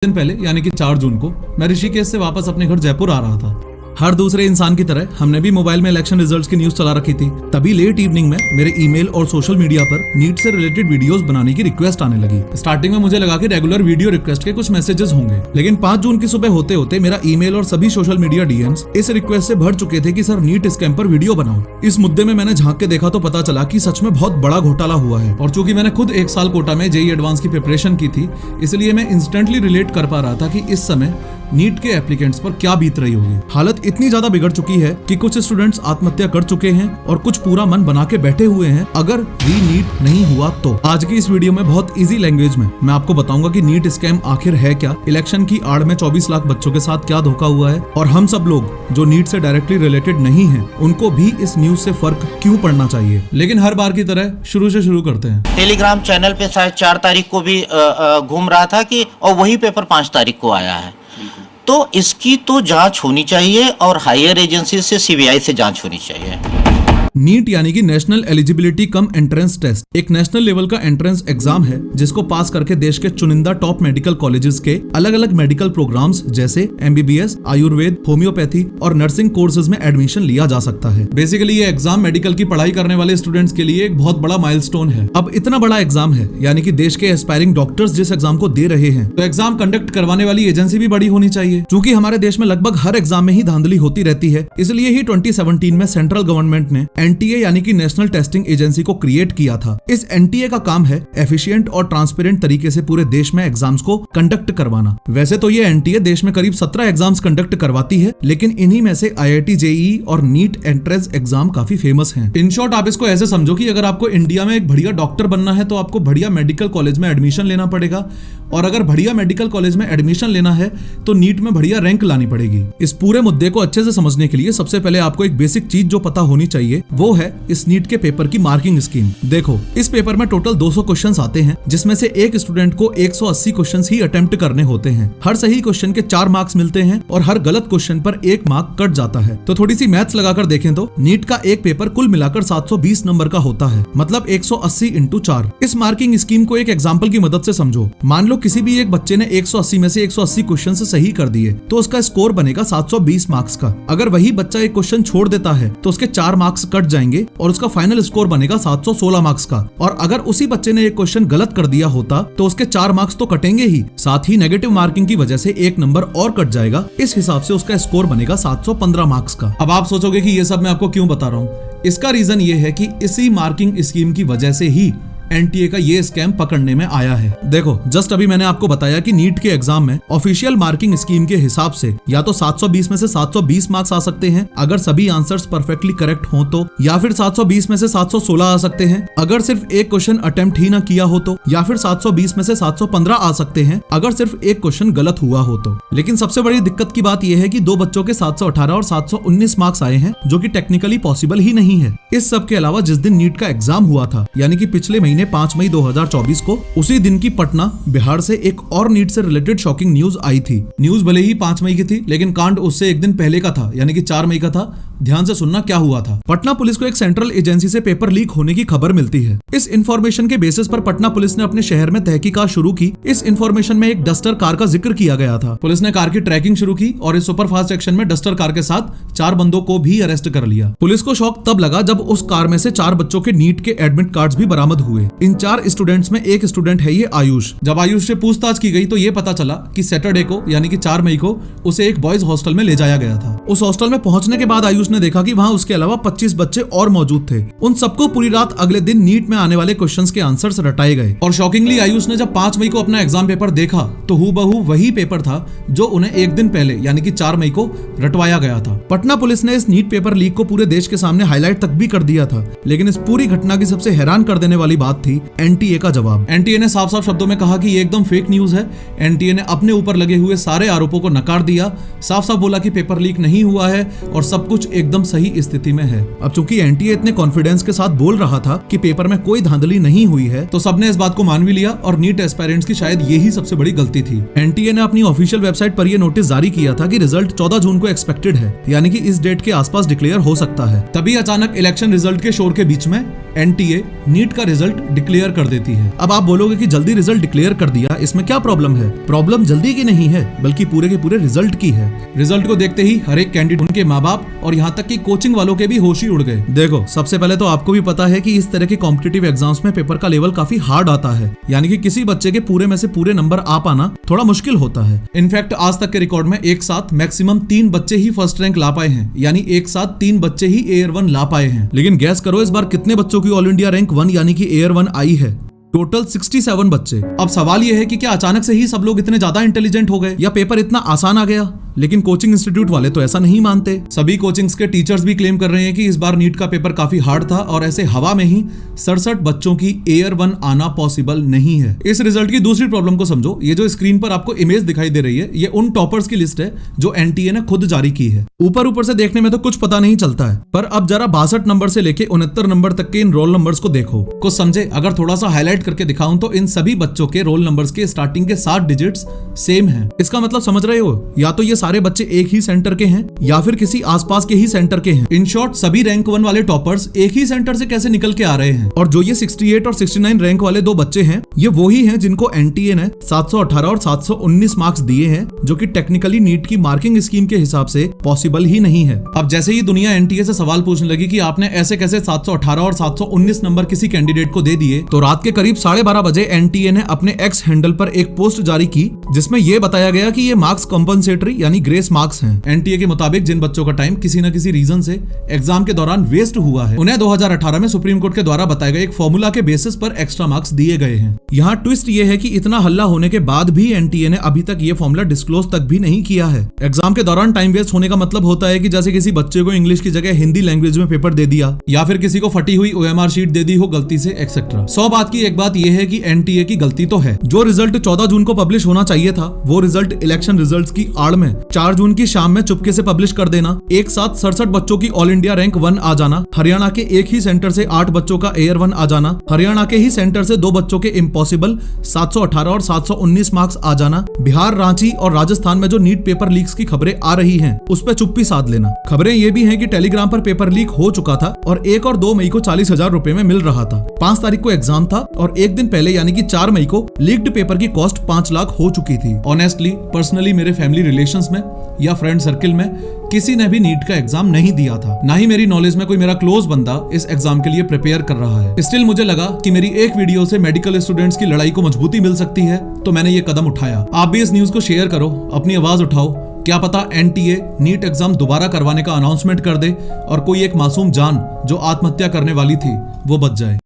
दिन पहले यानी कि 4 जून को मैं ऋषिकेश से वापस अपने घर जयपुर आ रहा था। हर दूसरे इंसान की तरह हमने भी मोबाइल में इलेक्शन रिजल्ट्स की न्यूज चला रखी थी। तभी लेट इवनिंग में मेरे ईमेल और सोशल मीडिया पर नीट से रिलेटेड वीडियोस बनाने की रिक्वेस्ट आने लगी। स्टार्टिंग में मुझे लगा कि रेगुलर वीडियो रिक्वेस्ट के कुछ मैसेजेस होंगे, लेकिन 5 जून की सुबह होते होते मेरा ईमेल और सभी सोशल मीडिया डीएम्स इस रिक्वेस्ट से भर चुके थे कि सर नीट स्कैम पर वीडियो बनाओ। इस मुद्दे में मैंने झांक के देखा तो पता चला कि सच में बहुत बड़ा घोटाला हुआ है। और चूंकि मैंने खुद 1 साल कोटा में जेईई एडवांस की प्रिपरेशन की थी, इसलिए मैं इंस्टेंटली रिलेट कर पा रहा था कि इस समय नीट के एप्लीकेंट्स पर क्या बीत रही होगी। हालत इतनी ज्यादा बिगड़ चुकी है कि कुछ स्टूडेंट्स आत्महत्या कर चुके हैं और कुछ पूरा मन बना के बैठे हुए हैं अगर री नीट नहीं हुआ तो। आज की इस वीडियो में बहुत इजी लैंग्वेज में मैं आपको बताऊंगा कि नीट स्कैम आखिर है क्या, इलेक्शन की आड़ में 24 लाख बच्चों के साथ क्या धोखा हुआ है, और हम सब लोग जो नीट से डायरेक्टली रिलेटेड नहीं है उनको भी इस न्यूज से फर्क क्यों पड़ना चाहिए। लेकिन हर बार की तरह शुरू से शुरू करते हैं। टेलीग्राम चैनल पे शायद 4 तारीख को भी घूम रहा था कि और वही पेपर 5 तारीख को आया है। तो इसकी तो जांच होनी चाहिए और हायर एजेंसी से सीबीआई से जांच होनी चाहिए। नीट यानी कि national eligibility cum entrance test एक नेशनल लेवल का एंट्रेंस एग्जाम है जिसको पास करके देश के चुनिंदा टॉप मेडिकल कॉलेजेस के अलग अलग मेडिकल प्रोग्राम्स जैसे एमबीबीएस, आयुर्वेद, होम्योपैथी और नर्सिंग कोर्सेज में एडमिशन लिया जा सकता है। बेसिकली ये एग्जाम मेडिकल की पढ़ाई करने वाले स्टूडेंट्स के लिए एक बहुत बड़ा माइलस्टोन है। अब इतना बड़ा एग्जाम है यानी कि देश के एस्पायरिंग डॉक्टर्स जिस एग्जाम को दे रहे हैं, तो एग्जाम कंडक्ट करवाने वाली एजेंसी भी बड़ी होनी चाहिए। क्योंकि हमारे देश में लगभग हर एग्जाम में ही धांधली होती रहती है, इसलिए ही 2017 में सेंट्रल गवर्नमेंट ने एनटीए यानी कि नेशनल टेस्टिंग एजेंसी को क्रिएट किया था। इस एनटीए का काम है एफिशिएंट और ट्रांसपेरेंट तरीके से पूरे देश में एग्जाम्स को कंडक्ट करवाना। वैसे तो ये एनटीए देश में करीब 17 एग्जाम्स कंडक्ट करवाती है, लेकिन इन्हीं में से आईआईटी जेईई और नीट एंट्रेंस एग्जाम काफी फेमस हैं। इन शॉर्ट आप इसको ऐसे समझो कि अगर आपको इंडिया में एक बढ़िया डॉक्टर बनना है तो आपको बढ़िया मेडिकल कॉलेज में एडमिशन लेना पड़ेगा, और अगर बढ़िया मेडिकल कॉलेज में एडमिशन लेना है तो नीट में बढ़िया रैंक लानी पड़ेगी। इस पूरे मुद्दे को अच्छे से समझने के लिए सबसे पहले आपको एक बेसिक चीज जो पता होनी चाहिए वो है इस नीट के पेपर की मार्किंग स्कीम। देखो, इस पेपर में टोटल 200 क्वेश्चंस आते हैं, जिसमें से एक स्टूडेंट को 180 क्वेश्चंस ही अटेम्प्ट करने होते हैं। हर सही क्वेश्चन के 4 मार्क्स मिलते हैं और हर गलत क्वेश्चन पर 1 मार्क कट जाता है। तो थोड़ी सी मैथ्स लगाकर देखें तो नीट का एक पेपर कुल मिलाकर 720 नंबर का होता है, मतलब 180 × 4। इस मार्किंग स्कीम को एक एग्जाम्पल की मदद से समझो। मान लो किसी भी एक बच्चे ने 180 में से 180 क्वेश्चन सही कर दिए तो उसका स्कोर बनेगा 720 मार्क्स का। अगर वही बच्चा एक क्वेश्चन छोड़ देता है तो उसके 4 मार्क्स कट जाएंगे और उसका फाइनल स्कोर बनेगा 716 मार्क्स का। और अगर उसी बच्चे ने एक क्वेश्चन गलत कर दिया होता तो उसके 4 मार्क्स तो कटेंगे ही, साथ ही नेगेटिव मार्किंग की वजह से 1 नंबर और कट जाएगा। इस हिसाब से उसका स्कोर बनेगा 715 मार्क्स का। अब आप सोचोगे कि ये सब मैं आपको क्यों बता रहा हूँ। इसका रीजन ये है कि इसी मार्किंग स्कीम की वजह से ही एनटीए का ये स्कैम पकड़ने में आया है। देखो, जस्ट अभी मैंने आपको बताया कि नीट के एग्जाम में ऑफिशियल मार्किंग स्कीम के हिसाब से या तो 720 में से 720 मार्क्स आ सकते हैं अगर सभी आंसर्स परफेक्टली करेक्ट हो तो, या फिर 720 में से 716 आ सकते हैं अगर सिर्फ एक क्वेश्चन अटेम्प्ट ही ना किया हो तो, या फिर 720 में से 715 आ सकते हैं अगर सिर्फ एक क्वेश्चन गलत हुआ हो तो। लेकिन सबसे बड़ी दिक्कत की बात यह है कि 2 बच्चों के 718 और 719 मार्क्स आए हैं, जो कि टेक्निकली पॉसिबल ही नहीं है। इस सब के अलावा जिस दिन नीट का एग्जाम हुआ था यानी कि पिछले महीने 5 मई 2024 को, उसी दिन की पटना बिहार से एक और नीट से रिलेटेड शॉकिंग न्यूज आई थी। न्यूज भले ही 5 मई की थी, लेकिन कांड उससे एक दिन पहले का था यानी कि 4 मई का था। ध्यान से सुनना क्या हुआ था। पटना पुलिस को एक सेंट्रल एजेंसी से पेपर लीक होने की खबर मिलती है। इस इंफॉर्मेशन के बेसिस पर पटना पुलिस ने अपने शहर में तहकीकात शुरू की। इस इंफॉर्मेशन में एक डस्टर कार का जिक्र किया गया था। पुलिस ने कार की ट्रैकिंग शुरू की और इस सुपरफास्ट एक्शन में डस्टर कार के साथ 4 बंदों को भी अरेस्ट कर लिया। पुलिस को शौक तब लगा जब उस कार में से 4 बच्चों के नीट के एडमिट कार्ड्स भी बरामद हुए। इन 4 स्टूडेंट्स में एक स्टूडेंट है ये आयुष। जब आयुष से पूछताछ की गई तो ये पता चला कि सैटरडे को यानी कि 4 मई को उसे एक बॉयज हॉस्टल में ले जाया गया था। उस हॉस्टल में पहुंचने के बाद आयुष ने देखा कि वहां उसके अलावा 25 बच्चे और मौजूद थे। उन सबको पूरी रात अगले दिन नीट में आने वाले क्वेश्चंस के आंसर्स रटाए गए। और शॉकिंगली आयुष ने जब 5 मई को अपना एग्जाम पेपर देखा तो हूबहू वही पेपर था जो उन्हें एक दिन पहले यानी कि 4 मई को रटवाया गया था। पटना पुलिस ने इस नीट पेपर लीक को पूरे देश के सामने हाईलाइट तक भी कर दिया था, लेकिन इस पूरी घटना की सबसे हैरान कर देने वाली बात थी एनटीए का जवाब। एनटीए ने साफ साफ शब्दों में कहा कि ये एकदम फेक न्यूज है। एनटीए ने अपने ऊपर लगे हुए सारे आरोपों को नकार दिया, साफ साफ बोला कि पेपर लीक नहीं हुआ है और सब कुछ एकदम सही स्थिति में है। अब चूंकि एनटीए इतने कॉन्फिडेंस के साथ बोल रहा था कि पेपर में कोई धांधली नहीं हुई है, तो सबने इस बात को मान भी लिया और नीट एस्पायरेंट्स की शायद यही सबसे बड़ी गलती थी। एनटीए ने अपनी ऑफिशियल वेबसाइट पर यह नोटिस जारी किया था कि रिजल्ट 14 जून को एक्सपेक्टेड है, यानी कि इस डेट के आसपास डिक्लेयर हो सकता है। तभी अचानक इलेक्शन रिजल्ट के शोर के बीच में एनटीए नीट का रिजल्ट डिक्लेयर कर देती है। अब आप बोलोगे कि जल्दी रिजल्ट डिक्लेयर कर दिया, इसमें क्या प्रॉब्लम है? प्रॉब्लम जल्दी की नहीं है, बल्कि पूरे के पूरे रिजल्ट की है। रिजल्ट को देखते ही हर एक कैंडिडेट, उनके माँ बाप और यहाँ तक कि कोचिंग वालों के भी होश ही उड़ गए। देखो, सबसे पहले तो आपको भी पता है कि इस तरह के कॉम्पिटिटिव एग्जाम्स में पेपर का लेवल काफी हार्ड आता है, यानी कि किसी बच्चे के पूरे में से पूरे नंबर आ पाना थोड़ा मुश्किल होता है। इनफैक्ट आज तक के रिकॉर्ड में एक साथ मैक्सिमम 3 बच्चे ही फर्स्ट रैंक ला पाए हैं, यानी एक साथ 3 बच्चे ही एयर 1 ला पाए हैं। लेकिन गैस करो इस बार कितने बच्चों की ऑल इंडिया रैंक 1 यानी कि एयर 1 आई है? टोटल 67 बच्चे। अब सवाल यह है कि क्या अचानक से ही सब लोग इतने ज्यादा इंटेलिजेंट हो गए या पेपर इतना आसान आ गया? लेकिन कोचिंग इंस्टीट्यूट वाले तो ऐसा नहीं मानते। सभी कोचिंग्स के टीचर्स भी क्लेम कर रहे हैं कि इस बार नीट का पेपर काफी हार्ड था और ऐसे हवा में ही 67 बच्चों की एयर 1 आना पॉसिबल नहीं है। इस रिजल्ट की दूसरी प्रॉब्लम को समझो। ये जो स्क्रीन पर आपको इमेज दिखाई दे रही है, ये उन टॉपर्स की लिस्ट है जो एनटीए ने खुद जारी की है। ऊपर से देखने में तो कुछ पता नहीं चलता है, पर अब जरा 62 नंबर से लेके 69 नंबर तक के इन रोल नंबर्स को देखो, कुछ समझे। अगर थोड़ा सा हाईलाइट करके दिखाऊं तो इन सभी बच्चों के रोल नंबर्स के स्टार्टिंग के 7 डिजिट्स सेम हैं। इसका मतलब समझ रहे हो, या तो ये सारे बच्चे एक ही सेंटर के हैं या फिर किसी आसपास के ही सेंटर के हैं। इन शॉर्ट, सभी रैंक 1 वाले टॉपर्स एक ही सेंटर से कैसे निकल के आ रहे हैं। और जो ये 68 और 69 रैंक वाले 2 बच्चे हैं, ये वही हैं जिनको एनटीए ने 718 और 719 मार्क्स दिए हैं, जो कि टेक्निकली नीट की मार्किंग स्कीम के हिसाब से पॉसिबल ही नहीं है। अब जैसे ही दुनिया एनटीए से सवाल पूछने लगी कि आपने ऐसे कैसे 718 और 719 नंबर किसी कैंडिडेट को दे दिए, तो रात के करीब 12:30 बजे एनटीए ने अपने एक्स हैंडल पर एक पोस्ट जारी की, जिसमें यह बताया गया कि ये मार्क्स कंपनसेटरी यानी ग्रेस मार्क्स हैं। एनटीए के मुताबिक जिन बच्चों का टाइम किसी न किसी रीजन से एग्जाम के दौरान वेस्ट हुआ है, उन्हें 2018 में सुप्रीम कोर्ट के द्वारा बताए गए एक फॉर्मूला के बेसिस पर एक्स्ट्रा मार्क्स दिए गए हैं। यहाँ ट्विस्ट ये है कि इतना हल्ला होने के बाद भी एनटीए ने अभी तक ये फॉर्मूला डिस्क्लोज तक भी नहीं किया है। एग्जाम के दौरान टाइम वेस्ट होने का मतलब होता है कि जैसे किसी बच्चे को इंग्लिश की जगह हिंदी लैंग्वेज में पेपर दे दिया, या फिर किसी को फटी हुई ओएमआर शीट दे दी हो गलती से, एक्सेट्रा। 100 बात की एक बात यह है कि एनटीए की गलती तो है। जो रिजल्ट 14 जून को पब्लिश होना चाहिए था, वो रिजल्ट इलेक्शन रिजल्ट्स की आड़ में 4 जून की शाम में चुपके से पब्लिश कर देना, एक साथ 67 बच्चों की ऑल इंडिया रैंक 1 आ जाना, हरियाणा के एक ही सेंटर से 8 बच्चों का एयर 1 आ जाना, हरियाणा के ही सेंटर से 2 बच्चों के इम्पॉसिबल 718 और 719 मार्क्स आ जाना, बिहार, रांची और राजस्थान में जो नीट पेपर लीक्स की खबरें आ रही हैं, उस पर चुप्पी साध लेना। खबरें ये भी हैं कि टेलीग्राम पर पेपर लीक हो चुका था और 1 और 2 मई को 40,000 रुपए में मिल रहा था। 5 तारीख को एग्जाम था और एक दिन पहले यानी कि 4 मई को लीक्ड पेपर की कॉस्ट 5 लाख हो चुकी थी। ऑनेस्टली, पर्सनली मेरे फैमिली रिलेशंस में या फ्रेंड सर्किल में किसी ने भी नीट का एग्जाम नहीं दिया था, ना ही मेरी नॉलेज में कोई मेरा क्लोज बंदा इस एग्जाम के लिए प्रिपेयर कर रहा है। स्टिल मुझे लगा कि मेरी एक वीडियो से मेडिकल स्टूडेंट्स की लड़ाई को मजबूती मिल सकती है, तो मैंने ये कदम उठाया। आप भी इस न्यूज को शेयर करो, अपनी आवाज उठाओ। क्या पता एनटीए नीट एग्जाम दोबारा करवाने का अनाउंसमेंट कर दे और कोई एक मासूम जान जो आत्महत्या करने वाली थी वो बच जाए।